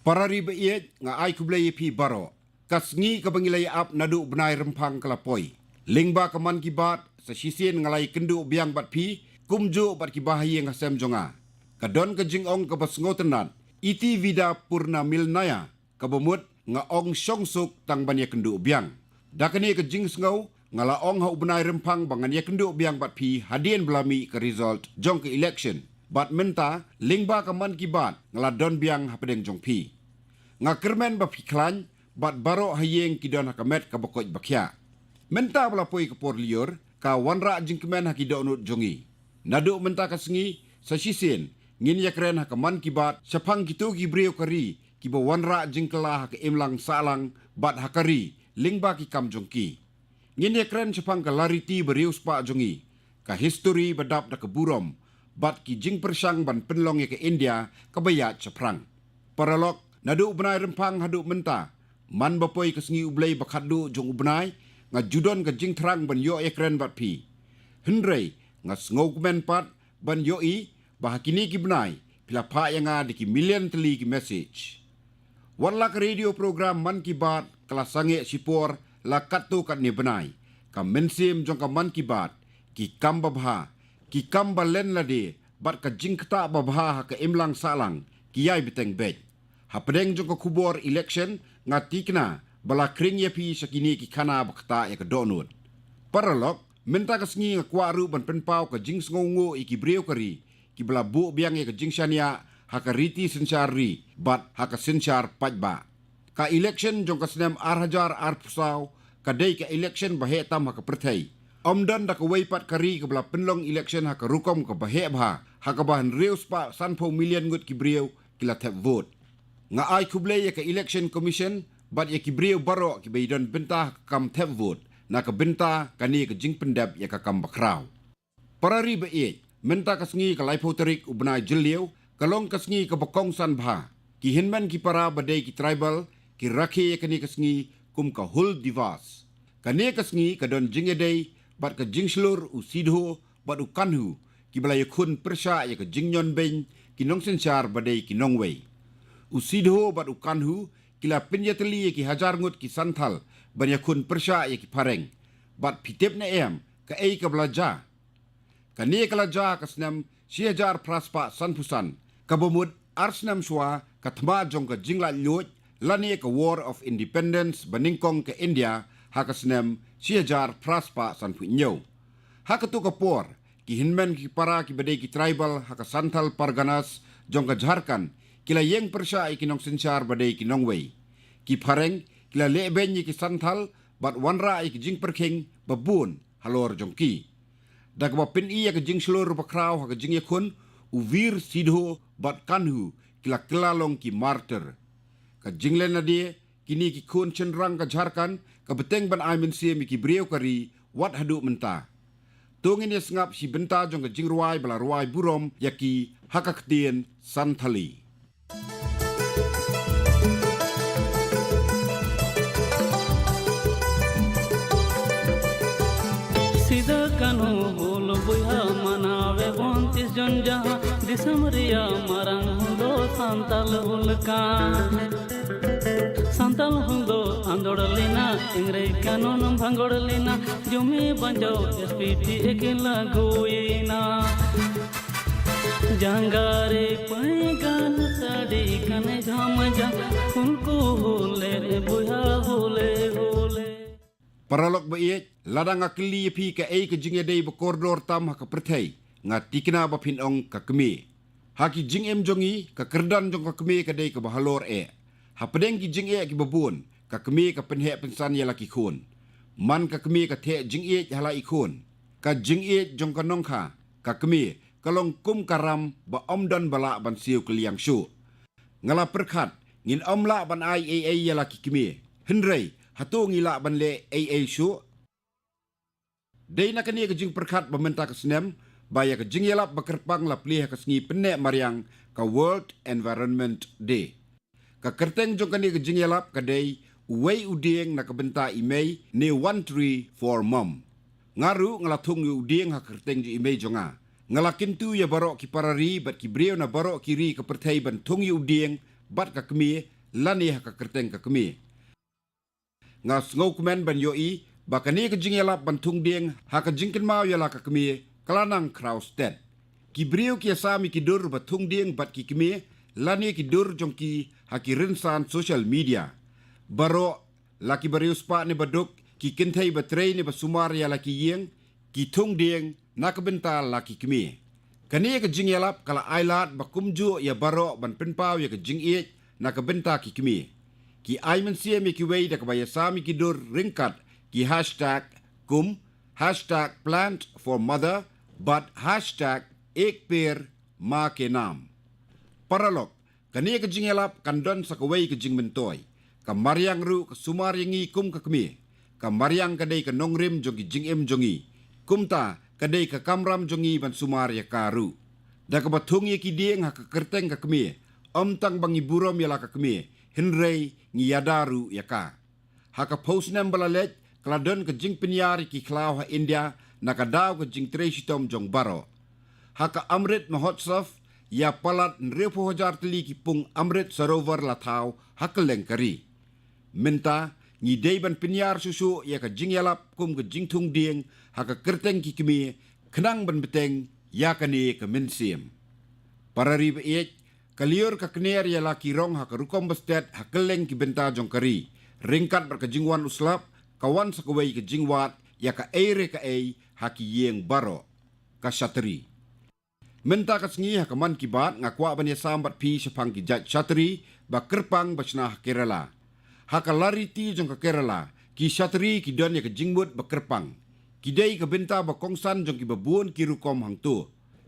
Para ribet nga ay kublay pi baro. Kasngi kabangilay ap nadu benai rempang kelapoi. Lingba kaman kibat sa sisien ngalay kendu biang bat pi kumju bat kibahayi nga sem jonga. Kadon kajing ong kabasngotenan iti vida purna milnaya kabamut nga ong syongsuk tang banya kendu biang. Dakani kajing sngau ngala ong hau benai rempang banganya kendu biang bat pi hadien belami ke result jong ke election. Bat menta lingba kaman kibat ngala don biang hapedeng jong pi. Nga kermen ba piklan bat baro hayeng kidon hakamet ka bokoj bakya. Menta belapoi ke por liur ka wanra jingkemen hakidonut jongi. Nadu menta kasengi sa sisin ngin yakren hakaman kibat sapang kitu gibreu kari kiba wanra jingkela hak imlang salang bat hakari lingba ki kam jongki. Ngin yakren sapang ka lariti berius pa jongi ka history badap da keburom bat ki jing persang ban penlong ya ke India kabayat saprang. Paralok nadu benai rempang hadu menta man bapoi kesengi ublay bakhadu jong ubnai nga judon ka jing terang ban yo ekren bat pi. Hendrei nga sngok men pat ban yo i bahakini ki benai pila pa yang nga di ki million teli ki message. Warlak radio program man ki bat kelas sange sipor la katu kat ni benai ka mensim jong ka man ki bat ki kam babha ki kam balen lade bat ka jing kata babha ka imlang salang ki yai biteng bej. Hapedeng jong ka kubor election nga tikna bala kring yapi sakini ki kana bakta ya ka donut. Paralok menta kasengi nga kwaru ban penpau ka jing sngongo iki breu kari ki bala bu biang ya ka jing syania hakariti sensari bat haka sensar pajba. Ka election jong ka senem arhajar arpusau kadai ka election bahe tam haka perthai. Omdan da ka weipat kari ka bala penlong election haka rukom ka bahe bha haka bahan reus pa sanpo million ngut ki breu kila tap vote. Nga ay kublay ya ka election commission bat ya ki breu baro ki baydon benta kam tap vote na ka benta kani ka jing pendap ya ka kam bakraw. Para riba menta kasengi ka laipoterik ubna jeliu kalong kasengi ka bakong san bha ki hinman ki para badai ki tribal ki rakhe ya kani kasengi kum ka hul divas. Kani kasengi ka don jing edai bat ka jing slur u sidho bat u kanhu ki balay khun persya ya ka jing nyon ben ki nong sensar badai ki nongwei. Usidho bat ukanhu kila pinyateli ki hajar ngut ki santhal banyakun persya ki pareng bat pitip na em ka ei ka belaja kani kalaja kasnam si hajar praspa sanpusan kabumud arsnam swa kathma jong ka jingla lyot lani ka war of independence baningkong ka India hakasnam si hajar praspa sanpunyo hakatu ka por ki hinmen ki para ki badai ki tribal hakasanthal parganas jong ka Jharkhand kila yeng persya ikinong sensar badai kinong wei. Ki pareng kila leben ki santhal bat wanra iki jing perking babun halor jongki. Dagba pin iya ke jing slur bakraw ha ke jing yakun uvir sidho bat kanhu kila kelalong ki martyr. Ka jinglen na dia kini ki kun cenderang ka Jharkhand ka beteng ban aimin siem ki breu kari wat hadu menta. Tungin ya sengap si benta jong ka jing ruai bala ruai burom yaki hakakdien santhali. Sida kanu hul buya manawe 29 jon jaha disamriya marang hundo santal hulka santal hundo andorlina ingre kanon bhangorlina jumi banjo SPT ekela goina jangare paigan sadi kane jhamja unku hule re buya hule hule. Paralok bait ladang akli pi ka ei ke jinge dei bakordor tam haka perthai nga tikna ba pinong ka kemi haki jing em jongi ka kerdan jong ka kemi ka dei ka bahalor hapedeng ki jing ki babun ka kemi ka penhe pensan ya laki khun man ka kemi ka the jing hala ikun ka jing jong ka nongkha ka kemi kalong kum karam ba omdan bala ban siu kliang shu ngala perkhat ngin omla ban ai ya laki kemi hendrei hatu ngila ban le ai shu dei na kani ka jing perkhat bamenta ka snem baya ka jing yalap bakerpang la plih ka sngi penne mariang ka World Environment Day ka kerteng jong kani ka jing yalap ka dei uwei udieng na kabenta imei ne 1 tree for mom ngaru ngalathung udieng ha kerteng ji imei jonga ngalakin tu ya barok ki parari bat ki breu na barok kiri ka perthai ban thung udieng bat ka kemi lani haka kerteng ka kemi. Nga ngau kumen ban yoi bakani ka jingelap bantung ding haka jingkin mau yala ka kemi kelanang Krausted. Kibriu ki asami ki dur batung ding bat ki kemi lani ki dur jongki haki rinsan social media. Baro laki bariu spa ni baduk ki kintai batrei ni basumar ya laki yeng ki tung ding nakabenta laki kemi. Kani ka jingelap kala ailat bakumju ya baro ban pinpau ya ka jingiet nakabenta ki kemi. Ki aiman siya mi ki wei da kabaya sami ki dur ringkat ki #kum, #plant for mother, but #ek per ma ke nam. Paralog, kani ka jingelap kandon sa kawai ka jingmentoy. Kamariang ru ka sumaryangi kum ka kemi. Kamariang kadai ka nongrim jongi jingem jongi. Kumta kadai ka kamram jongi ban sumarya karu. Da ka batungi ki dieng ha ka kerteng ka kemi. Omtang bangi burom yala ka kemi. Henrei ngi yadaru yaka. Ha ka posnem balalet kladon ka jing pinyari ki klau ha India na ka daw ka jing tresitom jong baro. Ha ka amrit mahotsaf ya palat nrepo hajar teli ki pung amrit sarovar latau ha ka lengkari. Minta ngi deiban pinyar susu ya ka jing yalap kum ka jing tung dieng ha ka kerteng ki kemi kenang ban beteng ya ka ni ka minsim. Para riba kaliur ka kner ya laki rong ha ka rukom bestet ha keleng ki benta jong kari. Ringkat berkejingwan uslap kawan sakawai ke jingwat ya ka eire ka ha ki yeng baro ka syatri. Menta ka sengi ha ka man kibat ngakwa ban ya sambat pi sepang ki jat syatri ba kerpang basnah Kerala. Ha ka lari ti jong ka Kerala ki syatri ki don ya ka jingmut ba kerpang. Kidai ka benta ba kongsan jong ki babuon ki rukom hang tu.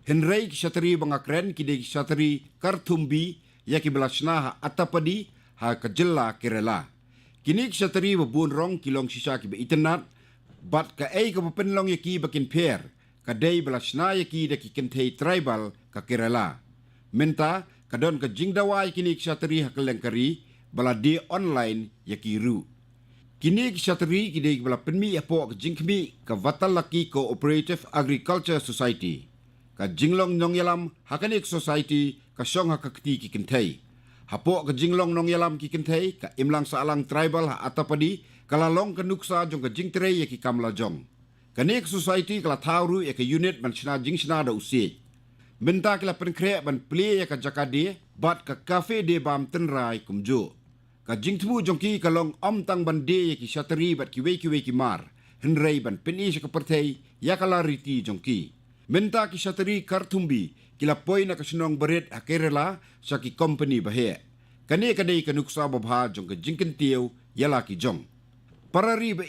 Henrei ki syatri bangakren kidai ki syatri Kartumbi ya ki belasnah ha atapadi ha ka jella Kerala. Kini ki syatri babuon rong kilong sisa ki ba itenat bat ka ka papenlong ya ki bakin per kadai belasnah ya ki da ki kentei tribal ka Kerala. Menta kadon ka jingdawai kini ki syatri ha kelengkari bala di online ya ki ru. Kini ki syatri kidai ki bala penmi ya po ka jingkmi ka Vatalaki Cooperative Agriculture Society. Ka jinglong nong yalam hakanik society ka syong hakakti ki kentei. Hapo ka jinglong nong yalam ki kentei ka imlang saalang tribal ha atapadi kalalong ka nuksa jong ka jingtrei ya ki kamla jong. Kanik society kala tauru ya ka unit ban sina jing sina da usit. Benta kila penkre ban pli ya ka jakade bat ka cafe de bam tenrai kumjo. Ka jingtmu jong ki kalong omtang ban de ya ki syatri bat ki wei ki mar. Henrei ban peni ya ka pertei ya kala riti jong ki. Menta ki syatri Kartumbi kila poi na kasinong berit ha Kerala sa ki company bahe. Kani kadai kanuksa babha jong ka jingken tiyo yala ki jong. Parari ba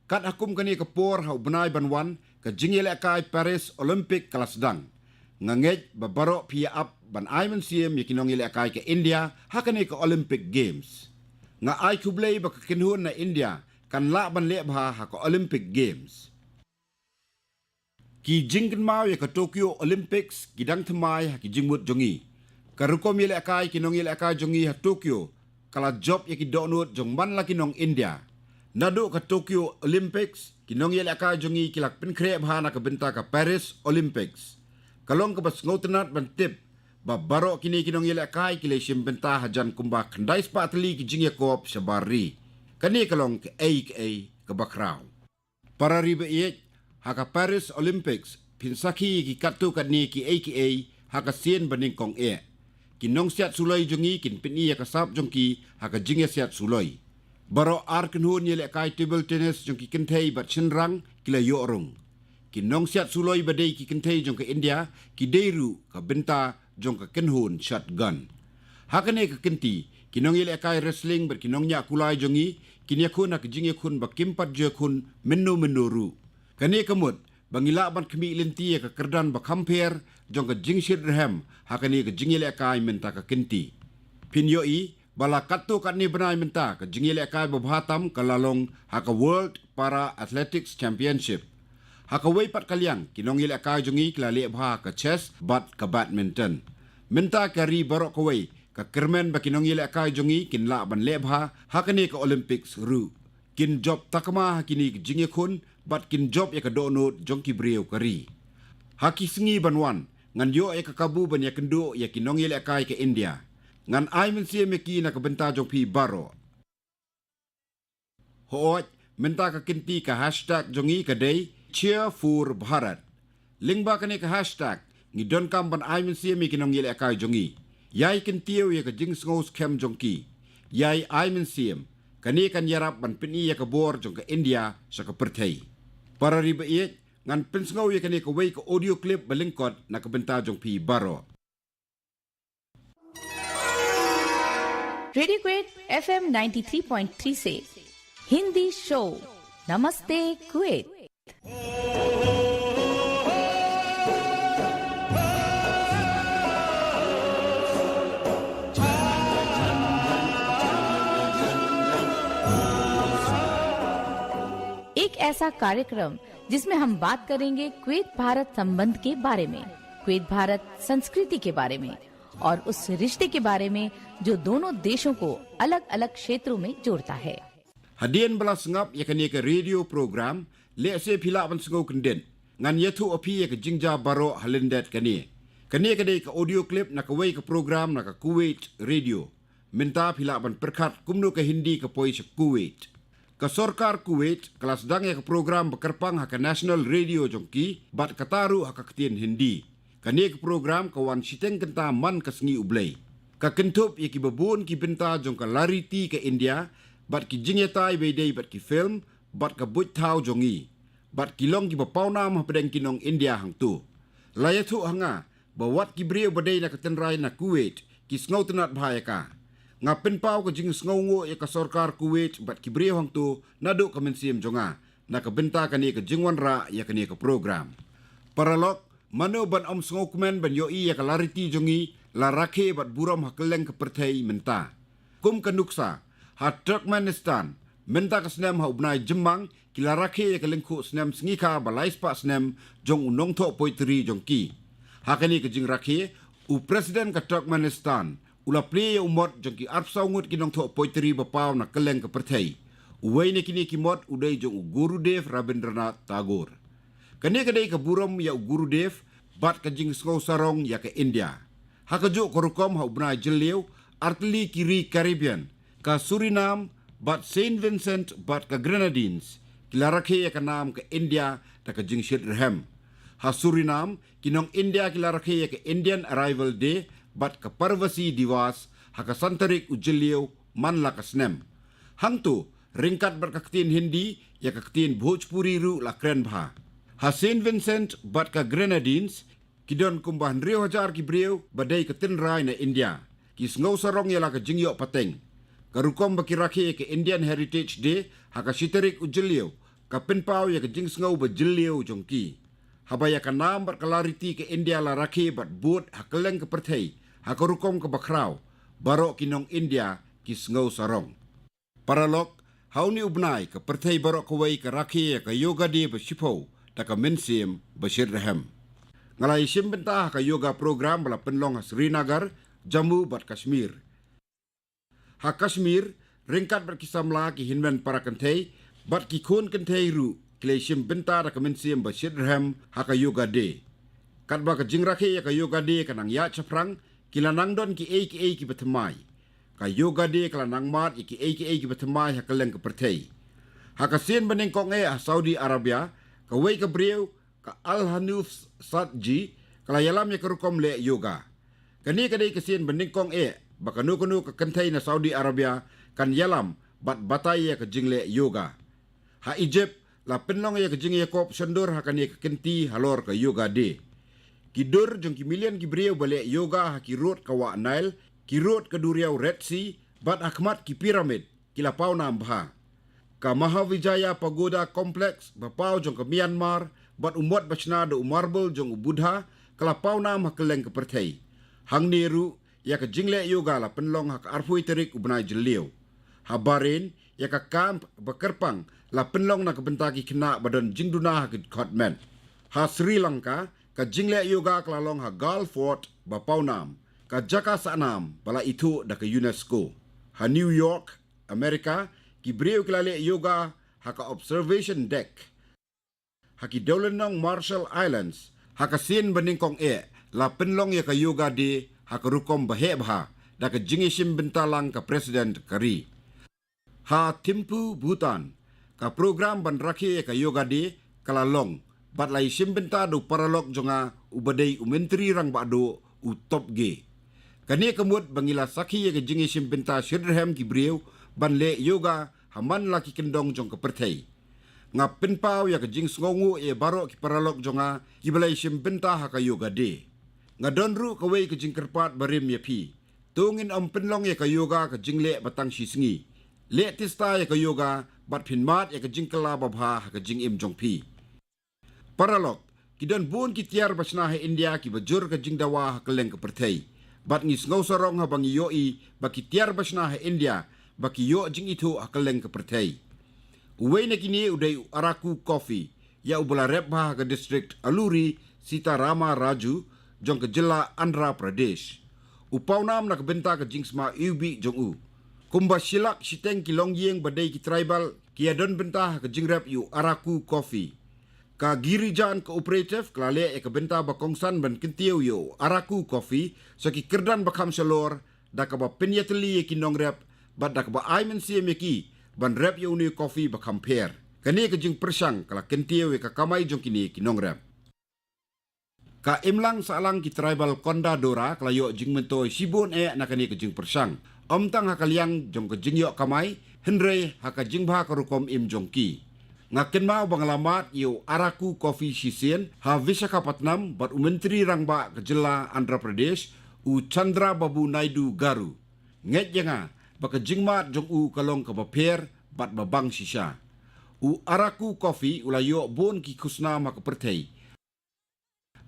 kat akum kani ka por ha ubnay banwan ka jingele kai Paris Olympic kelas dang. Ngangej babaro pia up ban aiman siem yakinong ile kai ka India ha kani ka Olympic Games. Nga ay kublay ba kakinhun na India kan la ban le ha ka Olympic Games. Ki jingken mau ya ka Tokyo Olympics kidang temai ha ki jingmut jongi. Karukom yele akai kinong yele akai jongi ha Tokyo kala job ya ki donut jong man la kinong India. Nado ka Tokyo Olympics kinong yele akai jongi kilak penkre bahana ka benta ka Paris Olympics. Kalong ka bas ngotenat ban tip ba baro kini kinong yele akai kile sim benta hajan kumba kandai spatli ki jingya kop sabari. Kani kalong ka ka bakraw. Para riba haka Paris Olympics pinsaki ki katu kadni ki haka sien baning kong kinong siat suloi jongi kin pini ya kasap jongki haka jingya siat suloi baro arken hun yele kai table tennis jongki kentei bat chenrang kila yorong kinong siat suloi badai ki kentei jongka India ki deiru ka benta jongka kenhun shotgun haka ne ka kenti kinong yele kai wrestling ber kinong nya kulai jongi kinya kun haka jingya kun bakimpat je kun menu kani kamut bangila ban kemi lenti ka kerdan ba kamper jong ka jingshir rehem hakani ka jingile kai menta ka kenti pinyoi bala katu katni benai menta ka jingile kai babhatam kalalong haka World Para Athletics Championship haka weipat kaliang kinong ile kai jongi klale bha ka chess bat ka badminton menta kari barok kawai ka kermen ba kinong ile kai jongi kinla ban lebha hakani ka Olympics ru kin job takama hakini jinge kun bat kin job ya ka donut jongki breu kari haki sengi banwan ngan yo ka kabu ban ya kendo ya kinong ile kai ke India Ngan ai mensia meki na kebenta jong pi baro. Hooj menta ka kinti ka hashtag jongi kadai Cheer for Bharat. Lingba kane ka hashtag ngidon kam ban ai mensia meki nong yele akai jongi. Yai kintiyo ya ka jing ngos kem jongki. Yai ai mensia kane kan yarap ban pini ya ka bor jong ka India sa ka perthai. Para riba iet ngan pensngau ya kane ka wei ka audio clip balingkot na kebenta jong pi baro. Radio क्वेट FM 93.3 से हिंदी शो नमस्ते कुवैत। एक ऐसा कार्यक्रम जिसमें हम बात करेंगे कुवैत भारत संबंध के बारे में, कुवैत भारत संस्कृति के बारे में और उस रिश्ते के बारे में जो दोनों देशों को अलग अलग क्षेत्रों में जोड़ता है। Hadian bala sengap ya kane ka radio program le se phila ban sengau kenden ngan yathu api ya ka jingja baro halendet kane ka ka audio clip na ka wei ka program na ka Kuwait radio minta phila ban perkhat kumno ka Hindi ka poi sa Kuwait ka sarkar Kuwait kelas dang ya ka program bekerpang ha ka national radio jongki bat kataru ha ka ketien Hindi kane ka program ka wan siteng kenta man ka sengi ublei ka kentup ya ki babun ki benta jong ka lariti ka India bat ki jingyatai beidei bat ki film bat ka buit thau jongi bat ki long ki bapauna ma pedeng kinong India hang tu layathu hanga bawat ki brio badei na katenrai na Kuwait ki snau tenat bhaya ka ngapen pau ka jing snau ngo ya ka sarkar Kuwait bat ki brio hang tu nadu ka mensiam jonga na ka benta ka ni ka jingwan ra ya ka ni ka program paralok mano ban om snau kumen ban yo i ya ka lariti jongi la rakhe bat buram hakeleng ka perthai menta kum ka nuksa ha Turkmenistan menta ka snem ha ubnai jemang kila rakhe ya kalengku snem sngika balais pa snem jong unong tho poitri jong ki hakani ka jing rakhe u president ka Turkmenistan ula ple umot jong ki arp saungut kinong tho poitri bapaw na kaleng ka perthai uwei ne kini kimot udai jong Gurudev Rabindranath Tagore kani kadai ka buram ya Gurudev bat ka jing sngau sarong ya ka India hakajo korukom ha ubnai jeliu artli kiri Caribbean ka Suriname bat Saint Vincent bat ka Grenadines kila rakhe ya ka nam ka India ta ka jing Shirham ha Suriname kinong India kila rakhe ya ka Indian Arrival Day bat ka Parvasi Diwas ha ka Santarik ujeliu man la ka snem hang tu ringkat bat ka ketin Hindi ya ka ketin Bhojpuri ru la kren bha ha Saint Vincent bat ka Grenadines kidon kumbah Rio Hajar ki brio badai ka tinrai na India ki ngau sarong ya la ka jing yo pateng karukom baki rakhe ke Indian Heritage Day haka sitarik ujeliu ka penpau ya ke jing ngau ba jeliu jongki habaya ka nam bar clarity ke India la rakhe bat boat hakeleng ke perthai hakarukom ke bakrau baro kinong India ki ngau sarong paralok hauni ubnai ke perthai baro kawai ke rakhe ya ke yoga day ba shipau ta ka mensim bashir raham ngalai simbenta ka yoga program bala penlong Srinagar Jammu bat Kashmir ha Kashmir ringkat bat kisamla ki hinmen para kentai bat ki khon kentai ru kleshim benta da kemensiam ba shidram ha ka yoga day kat ba ka jingrakhe ya ka yoga day kanang ya chaprang kilanang don ki aka ki batmai ka yoga day kalanang mat ki aka ki batmai ha kaleng ka perthai ha ka sien beneng kong Saudi Arabia ka wei ka breu ka Al Hanuf Sadji kala yalam ya karukom le yoga kani kadai ka sien beneng kong bakanu-kanu ke kentai na Saudi Arabia kan yalam bat batai ya ke jingle yoga. Ha Egypt la penlong ya ke jing Yakob sendur ha kan ya ke kenti halor ke yoga day. Kidur jong ki million ki brio balik yoga ha ki road ka wa Nile, ki road ke Duriau Red Sea, bat akhmat ki piramid, ki lapau na ambha. Ka Mahavijaya Pagoda Complex bapau jong ke Myanmar, bat umot bachna do marble jong Buddha, ka lapau na ha keleng ke perthai. Hang Nehru ya ka jingle yoga la penlong ha ka arfui terik ubnai jeliu ha Bahrain ya ka camp bekerpang la penlong na ka bentaki kena badan jingduna ha ka Kotman ha Sri Lanka ka jingle yoga klalong ha Gal Fort bapaunam ka Jaka Sanam bala itu da ka UNESCO ha New York Amerika ki breu klale yoga ha ka observation deck ha ki Dolenong Marshall Islands ha ka sin beningkong la penlong ya ka yoga day ha ka rukom bahe bha da ke jingisim bentalang ke Presiden Kari. Ha timpu Bhutan ka program ban rakhi ka yoga de kalalong bat lai simbenta do paralok jonga ubadai umentri rang bado u top ge. Kani kemut bangila sakhi ke jingisim benta Shirham Gibreu ban le yoga haman laki kendong jong ke perthai. Nga pinpau ya ke jing sngongu e baro ki paralok jonga kibalai simbenta ha ka yoga de. Nga donru kawai ke jing kerpat barim ya pi. Tungin om penlong ya ka yoga ke jing le batang sisngi. Le tista ya ka yoga bat pinmat ya ke jing kala babha ha ke jing im jong pi. Paralok kidan bun ki tiar basna ha India ki bajur ke jing dawa ha keleng ke perthai. Bat ngis ngau sarong ha bangi yoi baki tiar basna ha India baki yo jing itu ha keleng ke perthai. Uwei na kini udai Araku Coffee ya ubala repha ha ke distrik Aluri Sita Rama Raju jong ke jela Andhra Pradesh. Upau nam nak benta ke jingsma UB jong u. Kumba silak siteng ki longyeng badai ki tribal ki adon benta ke jingrep yu Araku Coffee. Ka Girijan Cooperative klale e ke benta bakongsan ban kentiu yu Araku Coffee so ki kerdan bakam selor da ka ba penyateli ki nongrep bat da ka ba aimen siam ki ban rep yu ni coffee bakam per. Kani ke jing persang kala kentiu e ka kamai jong kini ki nongrep. Ka imlang saalang ki tribal Konda Dora kelayo jing mentoi sibun nakani ke jing persang. Om tang hakaliang jong ke jing yok kamai, henre haka jing bha karukom im jong ki. Ngaken mau bangalamat yu Araku Coffee Sisien ha Visakhapatnam bat umentri rangba ke jela Andhra Pradesh u Chandra Babu Naidu Garu. Nget janga baka jing mat jong u kalong ke baper bat babang sisa. U Araku Coffee ulayo bon ki kusna maka perthai.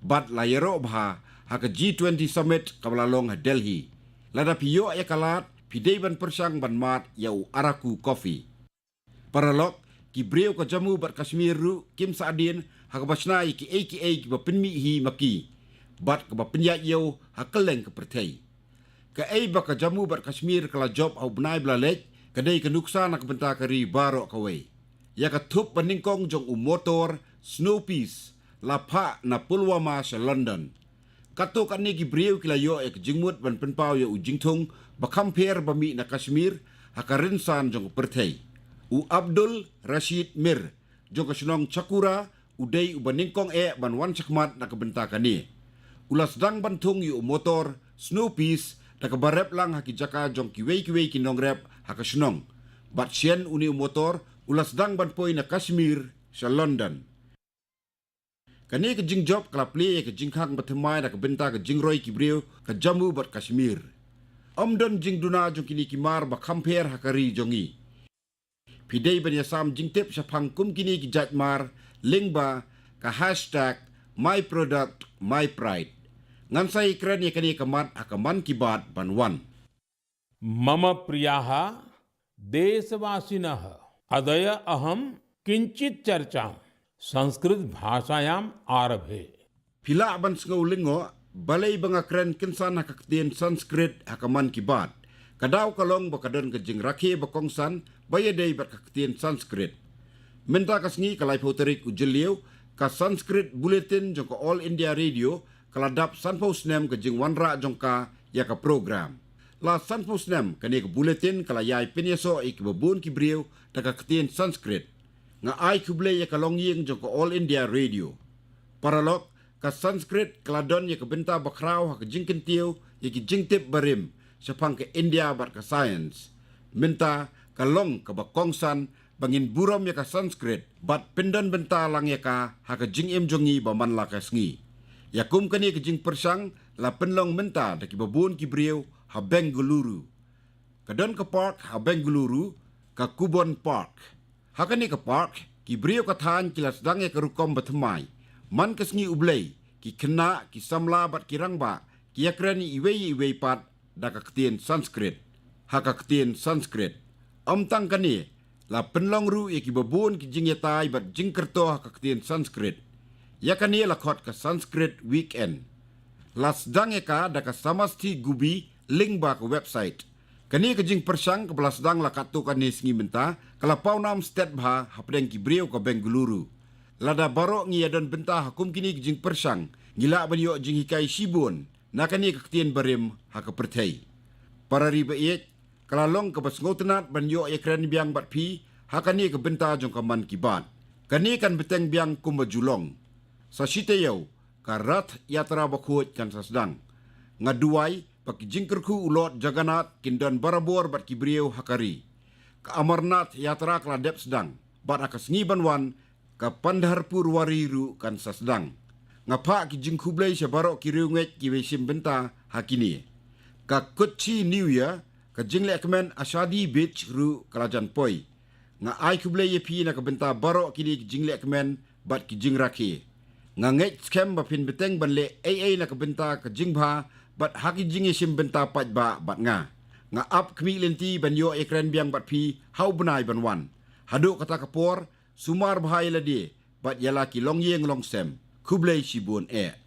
Bat layero bha haka G20 Summit kabalalong ha Delhi. Lada piyo ya kalat pidei ban persang ban mat yau Araku Coffee. Paralok ki breu ka jamu bat Kashmir ru Kim Saadin haka basnai ki ki bapinmi hi maki. Bat ka bapinyat yau hakeleng ke perthai. Ka baka jamu bat Kashmir kala job au benai belalek kadai ke nuksa nak benta kari baro kawai. Ya ka thup paningkong jong motor snow peas lapha na Pulwama sa London. Kato kan ni gibreu kilayo ek jingmut ban penpau ya ujingthong bakamper bami na Kashmir hakarinsan jong perthai. U Abdul Rashid Mir jong kasunong Chakura udai ubaningkong ban wan chakmat na kabentakan ni. Ulas dang bantung yu motor snow peas na kabarep lang hakijaka jong kiwei kinongrep hakasunong. Bat sien uni motor ulas dang banpoy na Kashmir sa London. Kani ke jing job kalapli ke jing khang bathmai na ke benta ke jing roi kibreu ke jamu bat Kashmir. Omdon jing duna jong kini kimar ba khamper hakari jongi. Pidei ban yasam jing tip sa phangkum kini ki jatmar lingba ka #myproductmypride. Ngansai kren ye kani kamat akaman kibat banwan. मम प्रियाः देशवासिनः अदय अहम किंचित चर्चा संस्कृत भाषायाम आरभे. Pila ban sngau lingo balai banga kren kinsan hakaktien Sanskrit hakaman kibat. Kadau kalong bakadon ke jing rakhe bakongsan bayadei bat kaktien Sanskrit. Minta kasngi kalai poterik ujeliu ka Sanskrit bulletin jong ka All India Radio kaladap sanpusnem ke jing wanra jongka ya ka program. La sanpusnem kani ke bulletin kalayai penyeso ik babun kibriu da kaktien Sanskrit. Nga ai kublay ya kalong ying jong ka All India Radio. Paralok ka Sanskrit kaladon ya ka benta bakraw ha ka jing kentiu ya ki jing tip barim sapang ke India bat ka science. Minta kalong ka bakongsan bangin buram ya ka Sanskrit bat pendon benta lang ya ka ha ka jing im jongi baman la ka sngi. Ya kum kani ka jing persang la penlong minta da ki babun ki brieu ha Bengaluru. Kadon ka park ha Bengaluru ka Kubon Park. Hakani ka park ki brieu ka than kilas dang ya ka rukom bathmai. Man ka sngi ublay ki kena ki samla bat kirangba ki yakrani iwei pat da ka ktien Sanskrit. Ha ka ktien Sanskrit. Tang kani la penlong ru ya ki babun ki jing yatai bat jing kerto ha ka ktien Sanskrit. Ya kani la khot ka Sanskrit weekend. Las dang ya ka da ka samasti gubi link ba ka website. Kani ke jing persang ke belas dang la katu kani sngi menta kala paunam stet bha hapdeng ki brieu ka Bengaluru. Lada barok ngi adon benta hakum kini ke jing persang ngila banyo jing hikai sibun na kani ke ktien barim ha ka perthai. Para riba iet, kalalong kapas ngotenat banyo ekran biang bat pi, hakani ke benta jong kaman kibat. Kani kan beteng biang kumbajulong. Sa sitayau, karat yatra bakut kan sasdang. Ngaduai, paki jingkerku ulot jaganat kindan barabor bat kibriau hakari. Ka Amarnath yatra keladep sedang, bat akas ngibanwan, ka Pandharpur wariru kan sasdang. Ngapa ki jingkublai sabarok kiriunget ki wesim benta hakini. Ka Kochi New Year, ka jinglekmen Ashadi Beach ru kalajan poi. Nga ai kublai yepi na ka benta barok kini ki jinglekmen bat ki jingraki. Nga nget scam bapin beteng banle AA na ka benta ka jingba bat haki jingisim benta pat ba bat nga. Nga ap kmi lenti banyo ekran biang bat pi hau benai banwan. Haduk kata kapor, sumar bahai ladi bat yalaki long yeng long sem. Kublai Shibun Air.